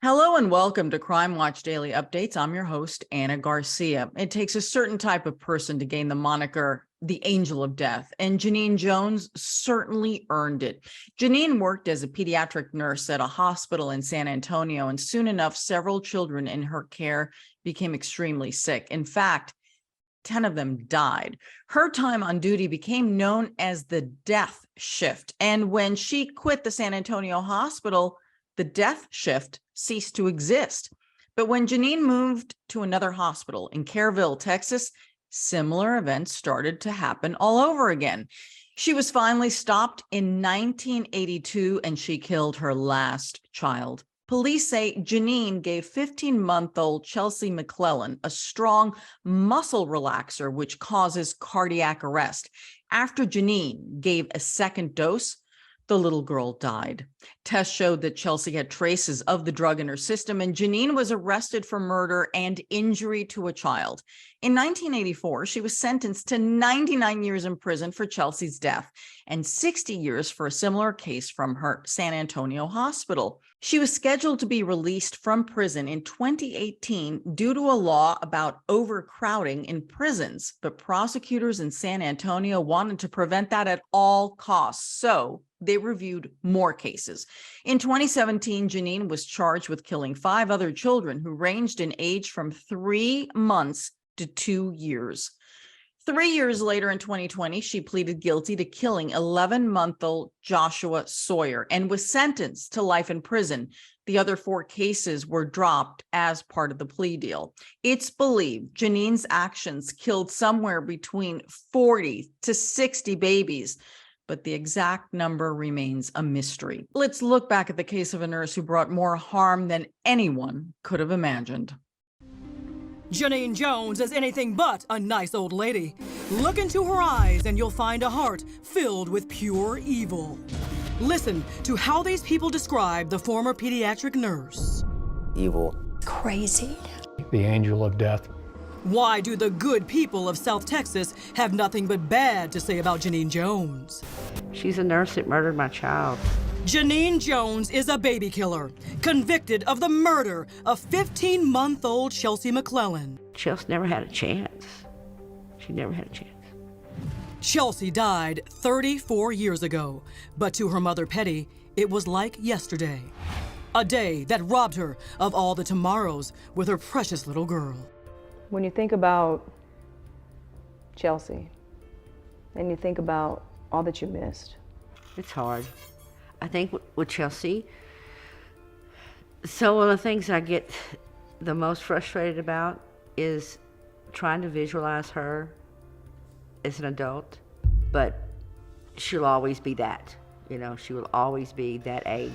Hello and welcome to Crime Watch Daily Updates. I'm your host, Anna Garcia. It takes a certain type of person to gain the moniker the Angel of Death, and Genene Jones certainly earned it. Genene worked as a pediatric nurse at a hospital in San Antonio, and soon enough, several children in her care became extremely sick. In fact, 10 of them died. Her time on duty became known as the death shift, and when she quit the San Antonio hospital, the death shift ceased to exist. But when Genene moved to another hospital in Kerrville, Texas, similar events started to happen all over again. She was finally stopped in 1982 and she killed her last child. Police say Genene gave 15-month-old Chelsea McClellan a strong muscle relaxer, which causes cardiac arrest. After Genene gave a second dose, the little girl died. Tests showed that Chelsea had traces of the drug in her system, and Genene was arrested for murder and injury to a child. In 1984, she was sentenced to 99 years in prison for Chelsea's death and 60 years for a similar case from her San Antonio hospital. She was scheduled to be released from prison in 2018 due to a law about overcrowding in prisons, but prosecutors in San Antonio wanted to prevent that at all costs, so they reviewed more cases. In 2017, Genene was charged with killing 5 other children who ranged in age from 3 months to 2 years. 3 years later, in 2020, she pleaded guilty to killing 11-month-old Joshua Sawyer and was sentenced to life in prison. The other 4 cases were dropped as part of the plea deal. It's believed Genene's actions killed somewhere between 40 to 60 babies, but the exact number remains a mystery. Let's look back at the case of a nurse who brought more harm than anyone could have imagined. Genene Jones is anything but a nice old lady. Look into her eyes and you'll find a heart filled with pure evil. Listen to how these people describe the former pediatric nurse. Evil. Crazy. The angel of death. Why do the good people of South Texas have nothing but bad to say about Genene Jones? She's a nurse that murdered my child. Genene Jones is a baby killer, convicted of the murder of 15-month-old Chelsea McClellan. Chelsea never had a chance. She never had a chance. Chelsea died 34 years ago, but to her mother, Petty, it was like yesterday. A day that robbed her of all the tomorrows with her precious little girl. When you think about Chelsea, and you think about all that you missed. It's hard. I think with Chelsea, so one of the things I get the most frustrated about is trying to visualize her as an adult, but she'll always be that. You know, she will always be that age.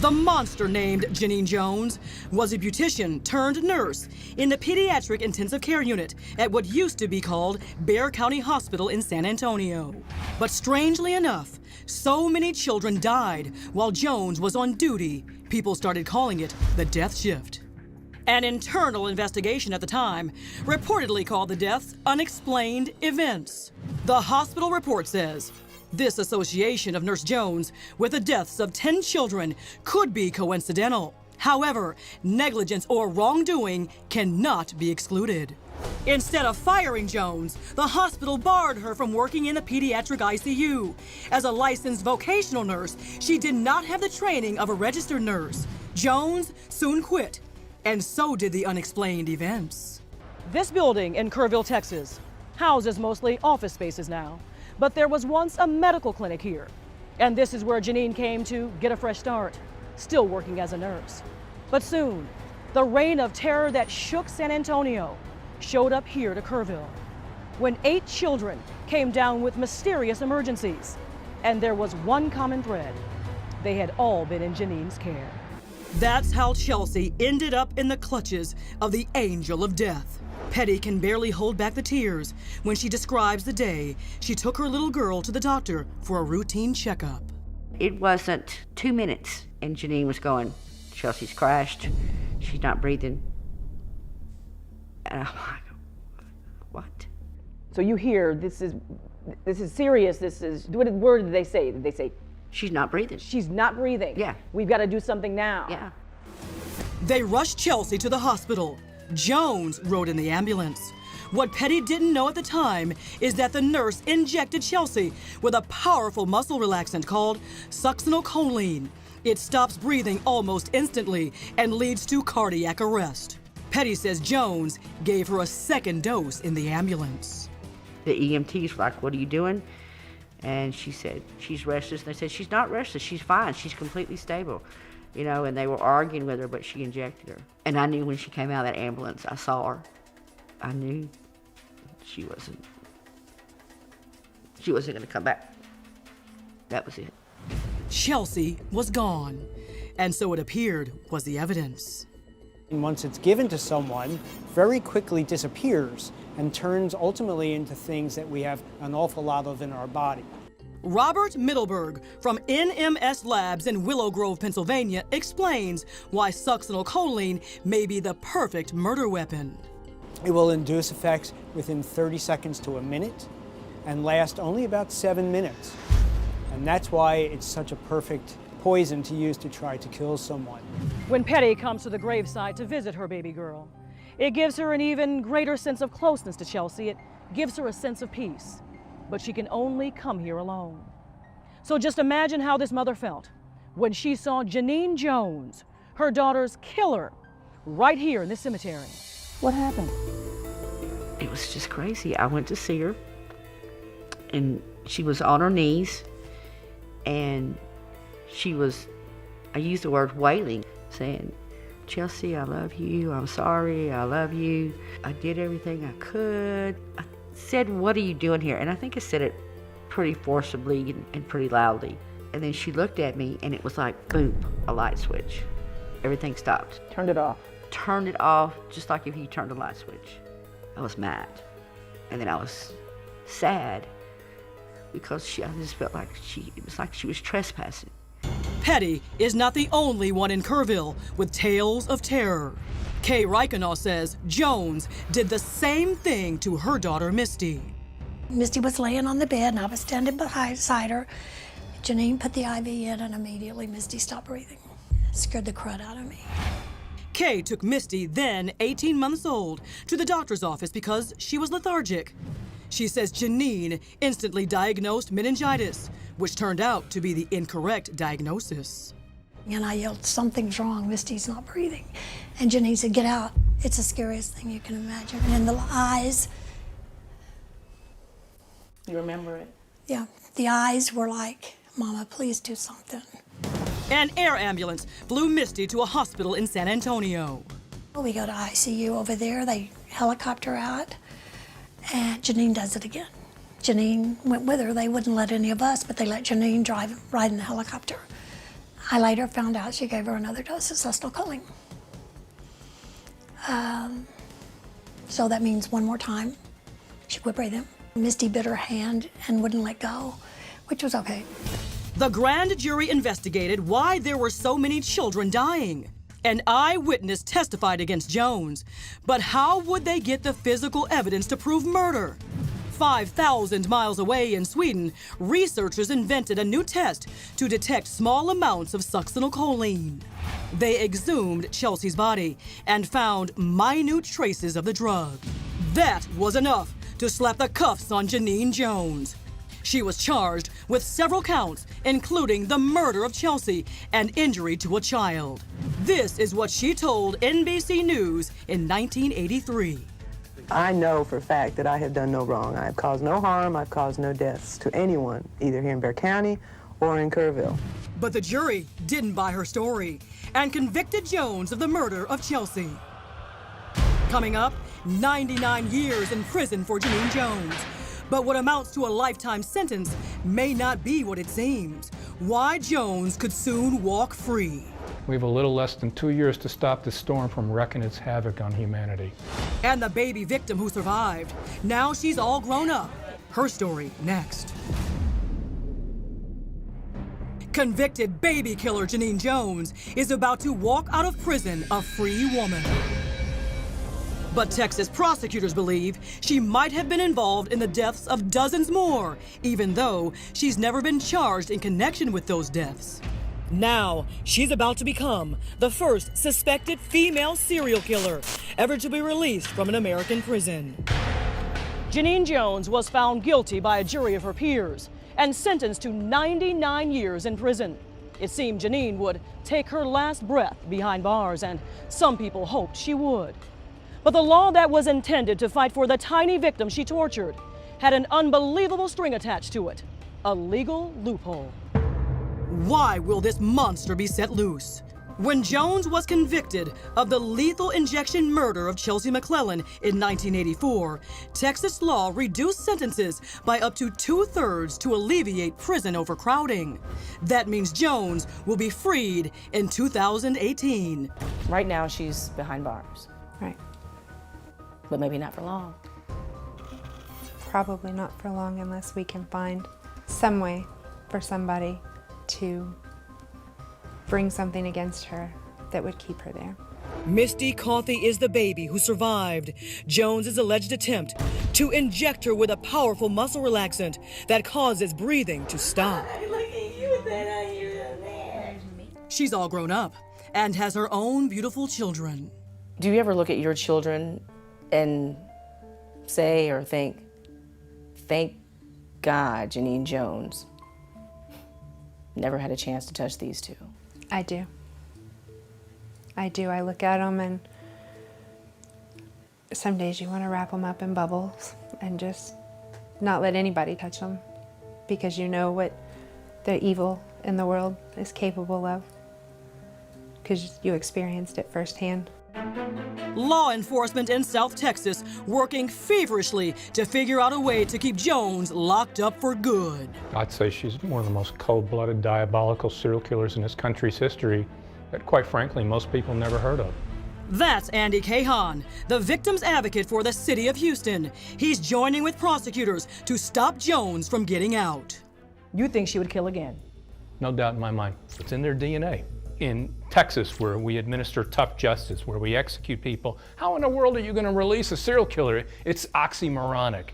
The monster named Genene Jones was a beautician turned nurse in the pediatric intensive care unit at what used to be called Bexar County Hospital in San Antonio. But strangely enough, so many children died while Jones was on duty, people started calling it the death shift. An internal investigation at the time reportedly called the deaths unexplained events. The hospital report says this association of Nurse Jones with the deaths of 10 children could be coincidental. However, negligence or wrongdoing cannot be excluded. Instead of firing Jones, the hospital barred her from working in the pediatric ICU. As a licensed vocational nurse, she did not have the training of a registered nurse. Jones soon quit, and so did the unexplained events. This building in Kerrville, Texas, houses mostly office spaces now. But there was once a medical clinic here, and this is where Genene came to get a fresh start, still working as a nurse. But soon, the reign of terror that shook San Antonio showed up here to Kerrville, when 8 children came down with mysterious emergencies, and there was one common thread. They had all been in Genene's care. That's how Chelsea ended up in the clutches of the angel of death. Petty can barely hold back the tears when she describes the day she took her little girl to the doctor for a routine checkup. It wasn't 2 minutes, and Genene was going, Chelsea's crashed, she's not breathing. And I'm like, what? So you hear, this is serious, what word did they say? Did they say, She's not breathing. she's not breathing? Yeah. We've got to do something now. Yeah. They rushed Chelsea to the hospital. Jones rode in the ambulance. What Petty didn't know at the time is that the nurse injected Chelsea with a powerful muscle relaxant called succinylcholine. It stops breathing almost instantly and leads to cardiac arrest. Petty says Jones gave her a second dose in the ambulance. The EMTs were like, "What are you doing?" And she said, "She's restless." And they said, "She's not restless, she's fine, she's completely stable." You know, and they were arguing with her, but she injected her. And I knew when she came out of that ambulance, I saw her. I knew she wasn't gonna come back. That was it. Chelsea was gone, and so it appeared was the evidence. And once it's given to someone, very quickly disappears and turns ultimately into things that we have an awful lot of in our body. Robert Middleberg from NMS Labs in Willow Grove, Pennsylvania, explains why succinylcholine may be the perfect murder weapon. It will induce effects within 30 seconds to a minute and last only about 7 minutes. And that's why it's such a perfect poison to use to try to kill someone. When Petty comes to the gravesite to visit her baby girl, it gives her an even greater sense of closeness to Chelsea. It gives her a sense of peace. But she can only come here alone. So just imagine how this mother felt when she saw Genene Jones, her daughter's killer, right here in this cemetery. What happened? It was just crazy. I went to see her, and she was on her knees, and she was, I used the word wailing, saying, "Chelsea, I love you. I'm sorry. I love you. I did everything I could." I said, "What are you doing here?" And I think I said it pretty forcibly and pretty loudly. And then she looked at me, and it was like, boom, a light switch. Everything stopped. Turned it off. Turned it off, just like if you turned a light switch. I was mad. And then I was sad because I just felt like it was like she was trespassing. Petty is not the only one in Kerrville with tales of terror. Kay Reichenau says Jones did the same thing to her daughter, Misty. Misty was laying on the bed, and I was standing beside her. Genene put the IV in, and immediately Misty stopped breathing. It scared the crud out of me. Kay took Misty, then 18 months old, to the doctor's office because she was lethargic. She says Genene instantly diagnosed meningitis, which turned out to be the incorrect diagnosis. And I yelled, "Something's wrong, Misty's not breathing." And Genene said, "Get out." It's the scariest thing you can imagine. And the eyes. You remember it? Yeah, the eyes were like, "Mama, please do something." An air ambulance flew Misty to a hospital in San Antonio. We go to ICU over there, they helicopter out, and Genene does it again. Genene went with her. They wouldn't let any of us, but they let Genene ride in the helicopter. I later found out she gave her another dose of succinylcholine. So that means one more time, she quit breathing. Misty bit her hand and wouldn't let go, which was okay. The grand jury investigated why there were so many children dying. An eyewitness testified against Jones. But how would they get the physical evidence to prove murder? 5,000 miles away in Sweden, researchers invented a new test to detect small amounts of succinylcholine. They exhumed Chelsea's body and found minute traces of the drug. That was enough to slap the cuffs on Genene Jones. She was charged with several counts, including the murder of Chelsea and injury to a child. This is what she told NBC News in 1983. I know for a fact that I have done no wrong. I have caused no harm. I've caused no deaths to anyone, either here in Bexar County or in Kerrville. But the jury didn't buy her story and convicted Jones of the murder of Chelsea. Coming up, 99 years in prison for Genene Jones. But what amounts to a lifetime sentence may not be what it seems. Why Jones could soon walk free. We have a little less than 2 years to stop this storm from wreaking its havoc on humanity. And the baby victim who survived. Now she's all grown up. Her story next. Convicted baby killer Genene Jones is about to walk out of prison a free woman. But Texas prosecutors believe she might have been involved in the deaths of dozens more, even though she's never been charged in connection with those deaths. Now, she's about to become the first suspected female serial killer ever to be released from an American prison. Genene Jones was found guilty by a jury of her peers and sentenced to 99 years in prison. It seemed Genene would take her last breath behind bars, and some people hoped she would. But the law that was intended to fight for the tiny victim she tortured had an unbelievable string attached to it, a legal loophole. Why will this monster be set loose? When Jones was convicted of the lethal injection murder of Chelsea McClellan in 1984, Texas law reduced sentences by up to 2/3 to alleviate prison overcrowding. That means Jones will be freed in 2018. Right now, she's behind bars. Right. But maybe not for long. Probably not for long unless we can find some way for somebody to bring something against her that would keep her there. Misty Coffey is the baby who survived Jones's alleged attempt to inject her with a powerful muscle relaxant that causes breathing to stop. She's all grown up and has her own beautiful children. Do you ever look at your children and say or think, thank God Genene Jones never had a chance to touch these two? I do. I do. I look at them, and some days you want to wrap them up in bubbles and just not let anybody touch them, because you know what the evil in the world is capable of, because you experienced it firsthand. Law enforcement in South Texas working feverishly to figure out a way to keep Jones locked up for good. I'd say she's one of the most cold-blooded, diabolical serial killers in this country's history that, quite frankly, most people never heard of. That's Andy Cahan, the victim's advocate for the city of Houston. He's joining with prosecutors to stop Jones from getting out. You think she would kill again? No doubt in my mind. It's in their DNA. In Texas, where we administer tough justice, where we execute people, how in the world are you going to release a serial killer? It's oxymoronic.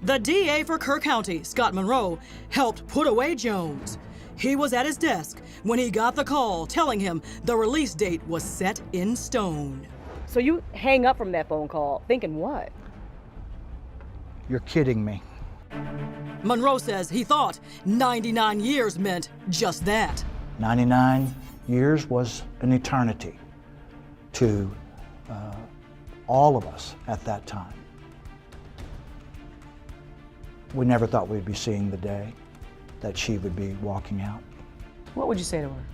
The DA for Kerr County, Scott Monroe, helped put away Jones. He was at his desk when he got the call telling him the release date was set in stone. So you hang up from that phone call thinking what? You're kidding me. Monroe says he thought 99 years meant just that. 99 years was an eternity to all of us at that time. We never thought we'd be seeing the day that she would be walking out. What would you say to her?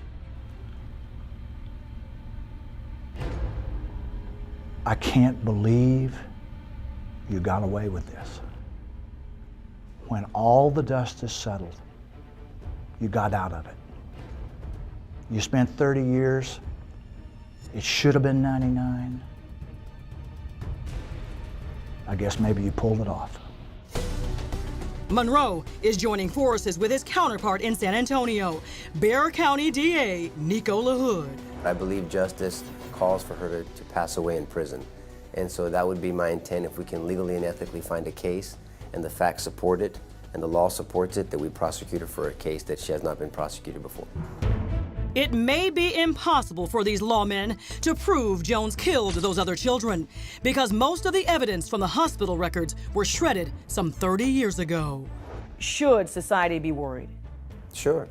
I can't believe you got away with this. When all the dust is settled, you got out of it. You spent 30 years. It should have been 99. I guess maybe you pulled it off. Monroe is joining forces with his counterpart in San Antonio, Bexar County DA Nico LaHood. I believe justice calls for her to pass away in prison. And so that would be my intent, if we can legally and ethically find a case and the facts support it and the law supports it, that we prosecute her for a case that she has not been prosecuted before. It may be impossible for these lawmen to prove Jones killed those other children, because most of the evidence from the hospital records were shredded some 30 years ago. Should society be worried? Sure.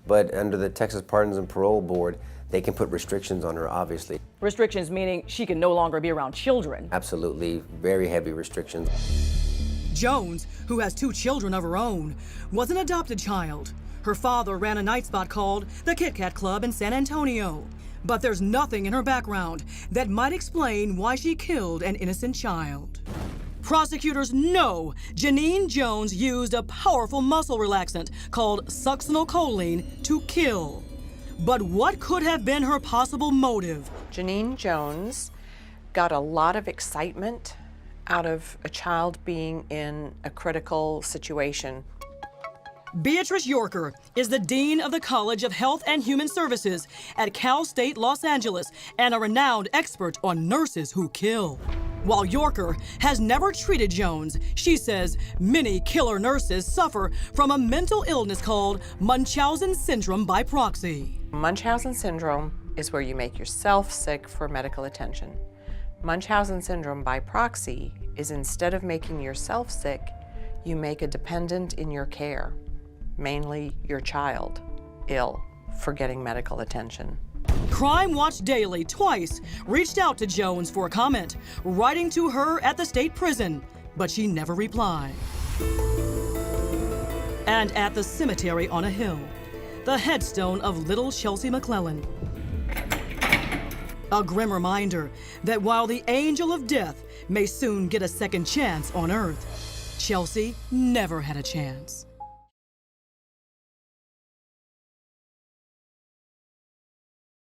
But under the Texas Pardons and Parole Board, they can put restrictions on her, obviously. Restrictions meaning she can no longer be around children. Absolutely, very heavy restrictions. Jones, who has 2 children of her own, was an adopted child. Her father ran a night spot called the Kit Kat Club in San Antonio. But there's nothing in her background that might explain why she killed an innocent child. Prosecutors know Genene Jones used a powerful muscle relaxant called succinylcholine to kill. But what could have been her possible motive? Genene Jones got a lot of excitement out of a child being in a critical situation. Beatrice Yorker is the Dean of the College of Health and Human Services at Cal State Los Angeles and a renowned expert on nurses who kill. While Yorker has never treated Jones, she says many killer nurses suffer from a mental illness called Munchausen syndrome by proxy. Munchausen syndrome is where you make yourself sick for medical attention. Munchausen syndrome by proxy is instead of making yourself sick, you make a dependent in your care, mainly your child, ill for getting medical attention. Crime Watch Daily twice reached out to Jones for a comment, writing to her at the state prison, but she never replied. And at the cemetery on a hill, the headstone of little Chelsea McClellan. A grim reminder that while the angel of death may soon get a second chance on Earth, Chelsea never had a chance.